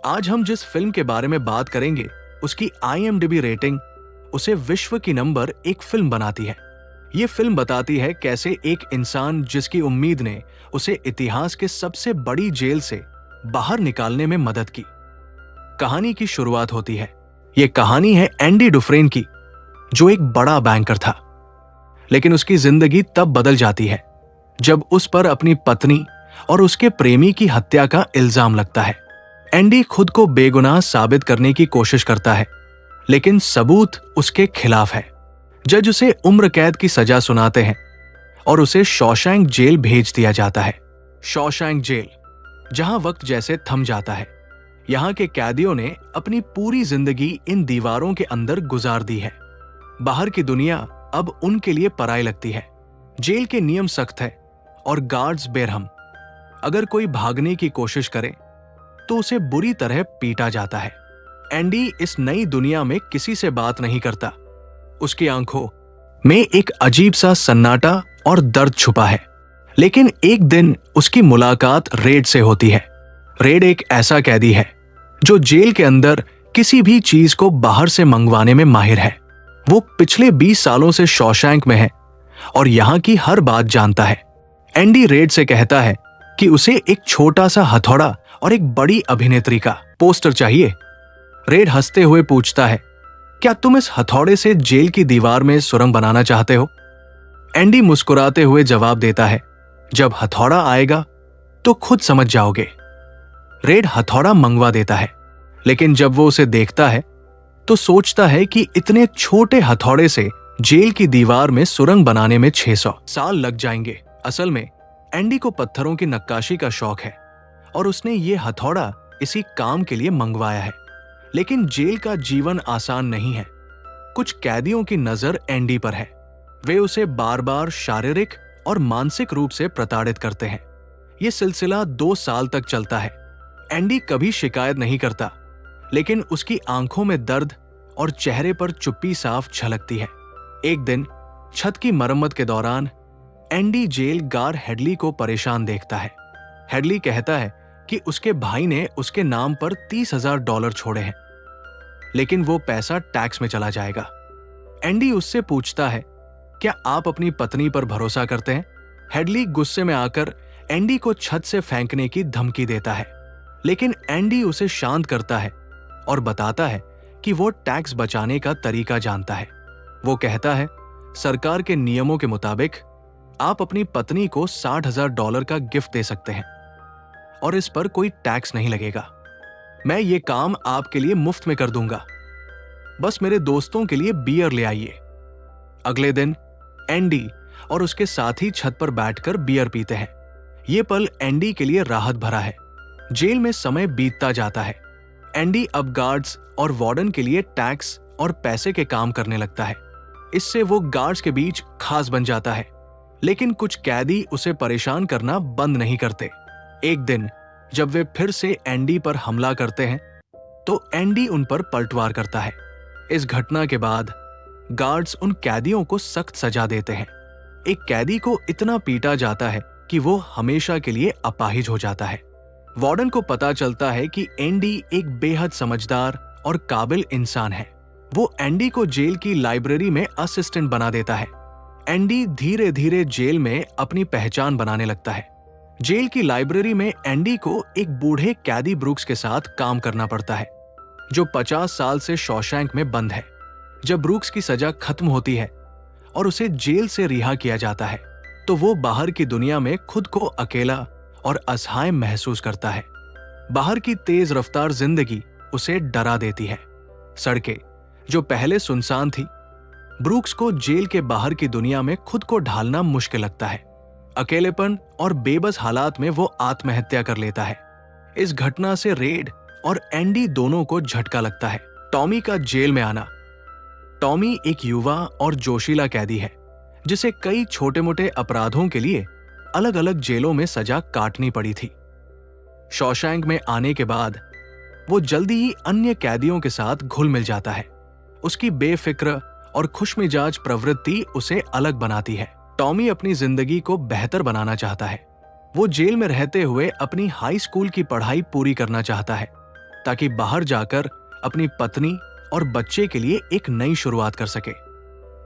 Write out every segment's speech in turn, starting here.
आज हम जिस फिल्म के बारे में बात करेंगे उसकी IMDb रेटिंग उसे विश्व की नंबर 1 फिल्म बनाती है। ये फिल्म बताती है कैसे एक इंसान जिसकी उम्मीद ने उसे इतिहास के सबसे बड़ी जेल से बाहर निकालने में मदद की। कहानी की शुरुआत होती है। ये कहानी है एंडी डुफ्रेन की, जो एक बड़ा बैंकर था, लेकिन उसकी जिंदगी तब बदल जाती है जब उस पर अपनी पत्नी और उसके प्रेमी की हत्या का इल्जाम लगता है। एंडी खुद को बेगुनाह साबित करने की कोशिश करता है, लेकिन सबूत उसके खिलाफ है। जज उसे उम्र कैद की सजा सुनाते हैं और उसे शॉशैंक जेल भेज दिया जाता है। शॉशैंक जेल, जहां वक्त जैसे थम जाता है। यहां के कैदियों ने अपनी पूरी जिंदगी इन दीवारों के अंदर गुजार दी है। बाहर की दुनिया अब उनके लिए पराई लगती है। जेल के नियम सख्त है और गार्ड्स बेरहम। अगर कोई भागने की कोशिश करे तो उसे बुरी तरह पीटा जाता है। एंडी इस नई दुनिया में किसी से बात नहीं करता। उसकी आंखों में एक अजीब सा सन्नाटा और दर्द छुपा है। लेकिन एक दिन उसकी मुलाकात रेड से होती है। रेड एक ऐसा कैदी है जो जेल के अंदर किसी भी चीज को बाहर से मंगवाने में माहिर है। वो पिछले 20 सालों से शॉशैंक में है और यहां की हर बात जानता है। एंडी रेड से कहता है कि उसे एक छोटा सा हथौड़ा और एक बड़ी अभिनेत्री का पोस्टर चाहिए। रेड हंसते हुए पूछता है, क्या तुम इस हथौड़े से जेल की दीवार में सुरंग बनाना चाहते हो? एंडी मुस्कुराते हुए जवाब देता है, जब हथौड़ा आएगा तो खुद समझ जाओगे। रेड हथौड़ा मंगवा देता है, लेकिन जब वो उसे देखता है तो सोचता है कि इतने छोटे हथौड़े से जेल की दीवार में सुरंग बनाने में 600 साल लग जाएंगे। असल में एंडी को पत्थरों की नक्काशी का शौक है और उसने ये हथौड़ा इसी काम के लिए मंगवाया है। लेकिन जेल का जीवन आसान नहीं है। कुछ कैदियों की नजर एंडी पर है। वे उसे बार बार शारीरिक और मानसिक रूप से प्रताड़ित करते हैं। यह सिलसिला 2 साल तक चलता है। एंडी कभी शिकायत नहीं करता, लेकिन उसकी आंखों में दर्द और चेहरे पर चुप्पी साफ झलकती है। एक दिन छत की मरम्मत के दौरान एंडी जेल गार्ड हेडली को परेशान देखता है। हेडली कहता है कि उसके भाई ने उसके नाम पर $30,000 छोड़े हैं, लेकिन वो पैसा टैक्स में चला जाएगा। एंडी उससे पूछता है, क्या आप अपनी पत्नी पर भरोसा करते हैं? हेडली गुस्से में आकर एंडी को छत से फेंकने की धमकी देता है, लेकिन एंडी उसे शांत करता है और बताता है कि वो टैक्स बचाने का तरीका जानता है। वो कहता है, सरकार के नियमों के मुताबिक आप अपनी पत्नी को $60,000 का गिफ्ट दे सकते हैं और इस पर कोई टैक्स नहीं लगेगा। मैं ये काम आपके लिए मुफ्त में कर दूंगा, बस मेरे दोस्तों के लिए बियर ले आइए। अगले दिन एंडी और उसके साथी छत पर बैठकर बियर पीते हैं। ये पल एंडी के लिए राहत भरा है। जेल में समय बीतता जाता है। एंडी अब गार्ड्स और वार्डन के लिए टैक्स और पैसे के काम करने लगता है। इससे वो गार्ड्स के बीच खास बन जाता है, लेकिन कुछ कैदी उसे परेशान करना बंद नहीं करते। एक दिन जब वे फिर से एंडी पर हमला करते हैं तो एंडी उन पर पलटवार करता है। इस घटना के बाद गार्ड्स उन कैदियों को सख्त सजा देते हैं। एक कैदी को इतना पीटा जाता है कि वो हमेशा के लिए अपाहिज हो जाता है। वार्डन को पता चलता है कि एंडी एक बेहद समझदार और काबिल इंसान है। वो एंडी को जेल की लाइब्रेरी में असिस्टेंट बना देता है। एंडी धीरे धीरे जेल में अपनी पहचान बनाने लगता है। जेल की लाइब्रेरी में एंडी को एक बूढ़े कैदी ब्रूक्स के साथ काम करना पड़ता है, जो 50 साल से शॉशैंक में बंद है। जब ब्रूक्स की सजा खत्म होती है और उसे जेल से रिहा किया जाता है, तो वो बाहर की दुनिया में खुद को अकेला और असहाय महसूस करता है। बाहर की तेज रफ्तार जिंदगी उसे डरा देती है। सड़कें जो पहले सुनसान थी, ब्रूक्स को जेल के बाहर की दुनिया में खुद को ढालना मुश्किल लगता है। अकेलेपन और बेबस हालात में वो आत्महत्या कर लेता है। इस घटना से रेड और एंडी दोनों को झटका लगता है। टॉमी का जेल में आना। टॉमी एक युवा और जोशीला कैदी है, जिसे कई छोटे मोटे अपराधों के लिए अलग अलग जेलों में सजा काटनी पड़ी थी। शॉशैंक में आने के बाद वो जल्दी ही अन्य कैदियों के साथ घुल मिल जाता है। उसकी बेफिक्र और खुशमिजाज प्रवृत्ति उसे अलग बनाती है। टॉमी अपनी जिंदगी को बेहतर बनाना चाहता है। वो जेल में रहते हुए अपनी हाई स्कूल की पढ़ाई पूरी करना चाहता है, ताकि बाहर जाकर अपनी पत्नी और बच्चे के लिए एक नई शुरुआत कर सके।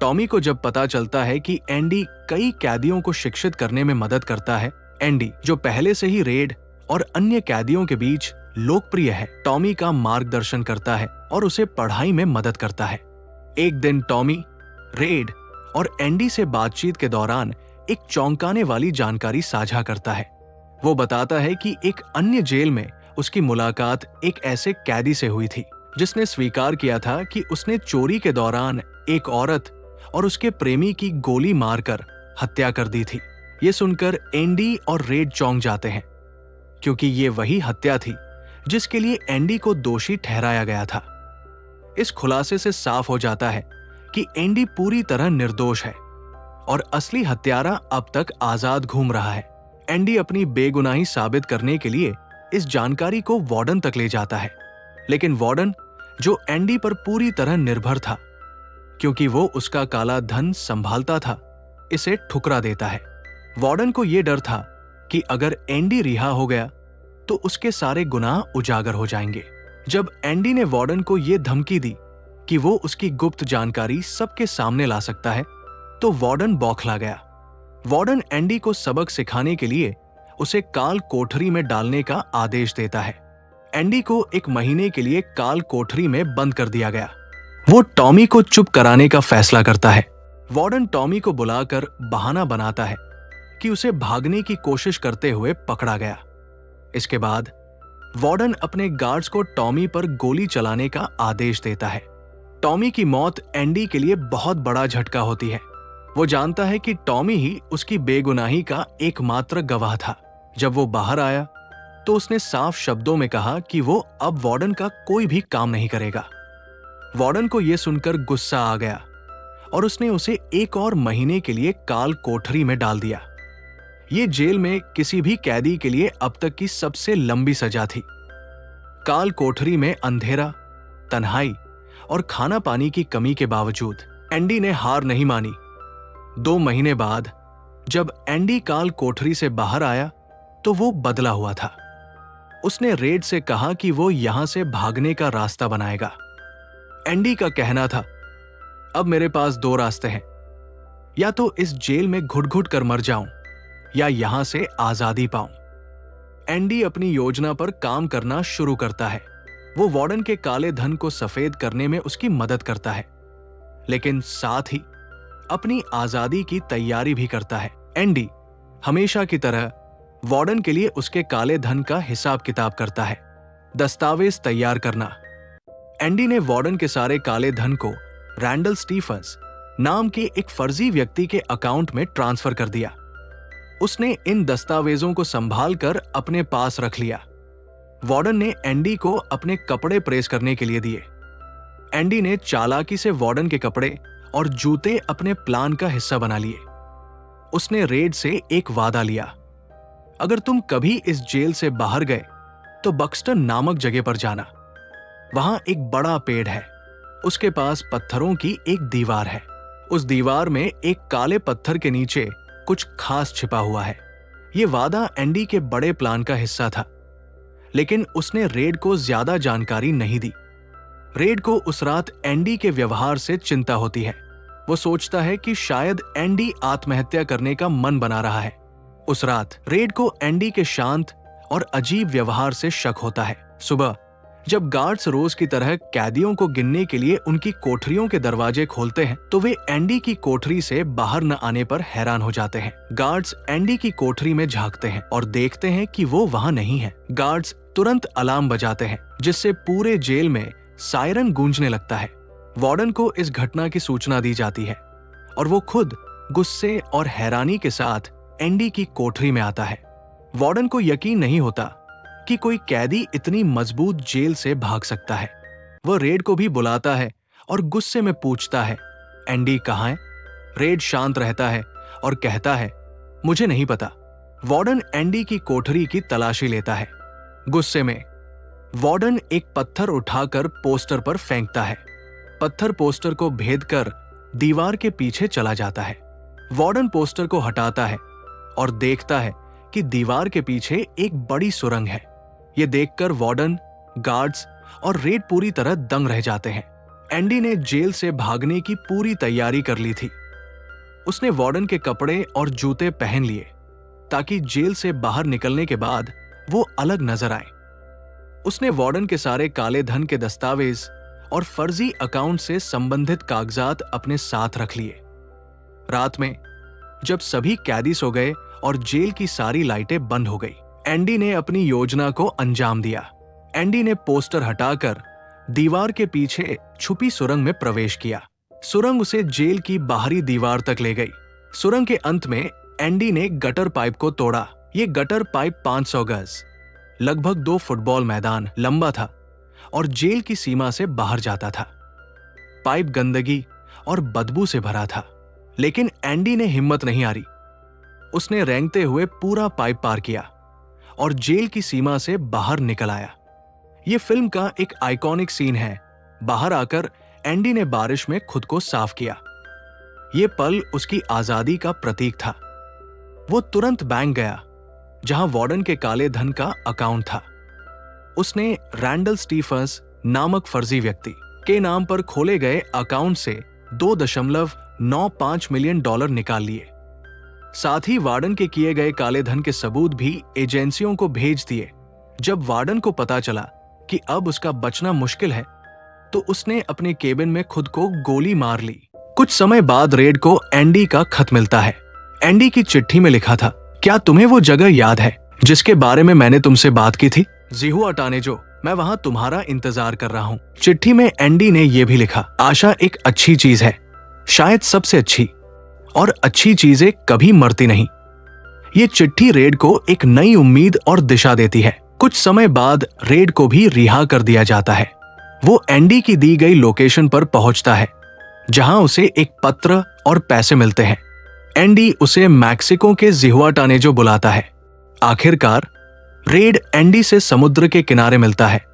टॉमी को जब पता चलता है कि एंडी कई कैदियों को शिक्षित करने में मदद करता है, एंडी जो पहले से ही रेड और अन्य कैदियों के बीच लोकप्रिय है, टॉमी का मार्गदर्शन करता है और उसे पढ़ाई में मदद करता है। एक दिन टॉमी रेड और एंडी से बातचीत के दौरान एक चौंकाने वाली जानकारी साझा करता है। वो बताता है कि एक अन्य जेल में उसकी मुलाकात एक ऐसे कैदी से हुई थी जिसने स्वीकार किया था कि उसने चोरी के दौरान एक औरत और उसके प्रेमी की गोली मारकर हत्या कर दी थी। ये सुनकर एंडी और रेड चौंक जाते हैं, क्योंकि ये वही हत्या थी जिसके लिए एंडी को दोषी ठहराया गया था। इस खुलासे से साफ हो जाता है कि एंडी पूरी तरह निर्दोष है और असली हत्यारा अब तक आजाद घूम रहा है। एंडी अपनी बेगुनाही साबित करने के लिए इस जानकारी को वार्डन तक ले जाता है, लेकिन वार्डन, जो एंडी पर पूरी तरह निर्भर था क्योंकि वो उसका काला धन संभालता था, इसे ठुकरा देता है। वार्डन को यह डर था कि अगर एंडी रिहा हो गया तो उसके सारे गुनाह उजागर हो जाएंगे। जब एंडी ने वार्डन को यह धमकी दी कि वो उसकी गुप्त जानकारी सबके सामने ला सकता है, तो वार्डन बौखला गया। वार्डन एंडी को सबक सिखाने के लिए उसे काल कोठरी में डालने का आदेश देता है। एंडी को 1 महीने के लिए काल कोठरी में बंद कर दिया गया। वो टॉमी को चुप कराने का फैसला करता है। वार्डन टॉमी को बुलाकर बहाना बनाता है कि उसे भागने की कोशिश करते हुए पकड़ा गया। इसके बाद वार्डन अपने गार्ड्स को टॉमी पर गोली चलाने का आदेश देता है। टॉमी की मौत एंडी के लिए बहुत बड़ा झटका होती है। वो जानता है कि टॉमी ही उसकी बेगुनाही का एकमात्र गवाह था। जब वो बाहर आया तो उसने साफ शब्दों में कहा कि वो अब वार्डन का कोई भी काम नहीं करेगा। वार्डन को यह सुनकर गुस्सा आ गया और उसने उसे 1 और महीने के लिए काल कोठरी में डाल दिया। ये जेल में किसी भी कैदी के लिए अब तक की सबसे लंबी सजा थी। काल कोठरी में अंधेरा, तन्हाई और खाना पानी की कमी के बावजूद एंडी ने हार नहीं मानी। 2 महीने बाद जब एंडी काल कोठरी से बाहर आया तो वो बदला हुआ था। उसने रेड से कहा कि वो यहां से भागने का रास्ता बनाएगा। एंडी का कहना था, अब मेरे पास 2 रास्ते हैं, या तो इस जेल में घुट-घुट कर मर जाऊं या यहां से आजादी पाऊं। एंडी अपनी योजना पर काम करना शुरू करता है। वो वार्डन के काले धन को सफेद करने में उसकी मदद करता है, लेकिन साथ ही अपनी आजादी की तैयारी भी करता है। एंडी हमेशा की तरह वार्डन के लिए उसके काले धन का हिसाब किताब करता है। दस्तावेज तैयार करना। एंडी ने वार्डन के सारे काले धन को रैंडल स्टीफन्स नाम के एक फर्जी व्यक्ति के अकाउंट में ट्रांसफर कर दिया। उसने इन दस्तावेजों को संभाल कर अपने पास रख लिया। वार्डन ने एंडी को अपने कपड़े प्रेस करने के लिए दिए। एंडी ने चालाकी से वार्डन के कपड़े और जूते अपने प्लान का हिस्सा बना लिए। उसने रेड से एक वादा लिया, अगर तुम कभी इस जेल से बाहर गए तो बक्सटन नामक जगह पर जाना। वहां एक बड़ा पेड़ है, उसके पास पत्थरों की एक दीवार है। उस दीवार में एक काले पत्थर के नीचे कुछ खास छिपा हुआ है। यह वादा एंडी के बड़े प्लान का हिस्सा था, लेकिन उसने रेड को ज्यादा जानकारी नहीं दी। रेड को उस रात एंडी के व्यवहार से चिंता होती है। वो सोचता है कि शायद एंडी आत्महत्या करने का मन बना रहा है। उस रात रेड को एंडी के शांत और अजीब व्यवहार से शक होता है। सुबह जब गार्ड्स रोज की तरह कैदियों को गिनने के लिए उनकी कोठरियों के दरवाजे खोलते हैं, तो वे एंडी की कोठरी से बाहर न आने पर हैरान हो जाते हैं। गार्ड्स एंडी की कोठरी में झांकते हैं और देखते हैं कि वो वहां नहीं है। गार्ड्स तुरंत अलार्म बजाते हैं, जिससे पूरे जेल में सायरन गूंजने लगता है। वार्डन को इस घटना की सूचना दी जाती है और वो खुद गुस्से और हैरानी के साथ एंडी की कोठरी में आता है। वार्डन को यकीन नहीं होता कि कोई कैदी इतनी मजबूत जेल से भाग सकता है। वह रेड को भी बुलाता है और गुस्से में पूछता है, एंडी कहाँ है? रेड शांत रहता है और कहता है, मुझे नहीं पता। वार्डन एंडी की कोठरी की तलाशी लेता है। गुस्से में वार्डन एक पत्थर उठाकर पोस्टर पर फेंकता है। पत्थर पोस्टर को भेद कर दीवार के पीछे चला जाता है। वार्डन पोस्टर को हटाता है और देखता है कि दीवार के पीछे एक बड़ी सुरंग है। यह देखकर वार्डन गार्ड्स और रेड पूरी तरह दंग रह जाते हैं। एंडी ने जेल से भागने की पूरी तैयारी कर ली थी। उसने वार्डन के कपड़े और जूते पहन लिए ताकि जेल से बाहर निकलने के बाद वो अलग नजर आए। उसने वार्डन के सारे काले धन के दस्तावेज और फर्जी अकाउंट से संबंधित कागजात अपने साथ रख लिए। रात में जब सभी कैदी सो गए और जेल की सारी लाइटें बंद हो गई, एंडी ने अपनी योजना को अंजाम दिया। एंडी ने पोस्टर हटाकर दीवार के पीछे छुपी सुरंग में प्रवेश किया। सुरंग उसे जेल की बाहरी दीवार तक ले गई। सुरंग के अंत में एंडी ने गटर पाइप को तोड़ा। ये गटर पाइप 500 गज, लगभग 2 फुटबॉल मैदान लंबा था और जेल की सीमा से बाहर जाता था। पाइप गंदगी और बदबू से भरा था, लेकिन एंडी ने हिम्मत नहीं हारी। उसने रेंगते हुए पूरा पाइप पार किया और जेल की सीमा से बाहर निकल आया। यह फिल्म का एक आइकॉनिक सीन है। बाहर आकर एंडी ने बारिश में खुद को साफ किया। यह पल उसकी आजादी का प्रतीक था। वो तुरंत बैंक गया जहां वार्डन के काले धन का अकाउंट था। उसने रैंडल स्टीफंस नामक फर्जी व्यक्ति के नाम पर खोले गए अकाउंट से $2.95 मिलियन निकाल लिए। साथ ही वार्डन के किए गए काले धन के सबूत भी एजेंसियों को भेज दिए। जब वार्डन को पता चला कि अब उसका बचना मुश्किल है, तो उसने अपने केबिन में खुद को गोली मार ली। कुछ समय बाद रेड को एंडी का खत मिलता है। एंडी की चिट्ठी में लिखा था, क्या तुम्हें वो जगह याद है जिसके बारे में मैंने तुमसे बात की थी? जिहुआ टानेजो, मैं वहां तुम्हारा इंतजार कर रहा हूँ। चिट्ठी में एंडी ने यह भी लिखा, आशा एक अच्छी चीज है, शायद सबसे अच्छी, और अच्छी चीजें कभी मरती नहीं। ये चिट्ठी रेड को एक नई उम्मीद और दिशा देती है। कुछ समय बाद रेड को भी रिहा कर दिया जाता है। वो एंडी की दी गई लोकेशन पर पहुंचता है जहां उसे एक पत्र और पैसे मिलते हैं। एंडी उसे मैक्सिको के जिहुआ टानेजो बुलाता है। आखिरकार रेड एंडी से समुद्र के किनारे मिलता है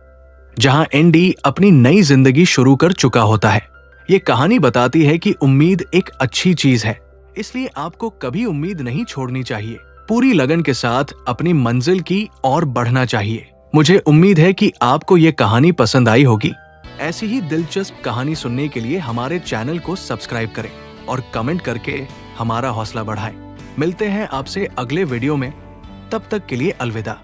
जहां एंडी अपनी नई जिंदगी शुरू कर चुका होता है। ये कहानी बताती है कि उम्मीद एक अच्छी चीज है, इसलिए आपको कभी उम्मीद नहीं छोड़नी चाहिए। पूरी लगन के साथ अपनी मंजिल की ओर बढ़ना चाहिए। मुझे उम्मीद है कि आपको ये कहानी पसंद आई होगी। ऐसी ही दिलचस्प कहानी सुनने के लिए हमारे चैनल को सब्सक्राइब करें और कमेंट करके हमारा हौसला बढ़ाएं। मिलते हैं आपसे अगले वीडियो में, तब तक के लिए अलविदा।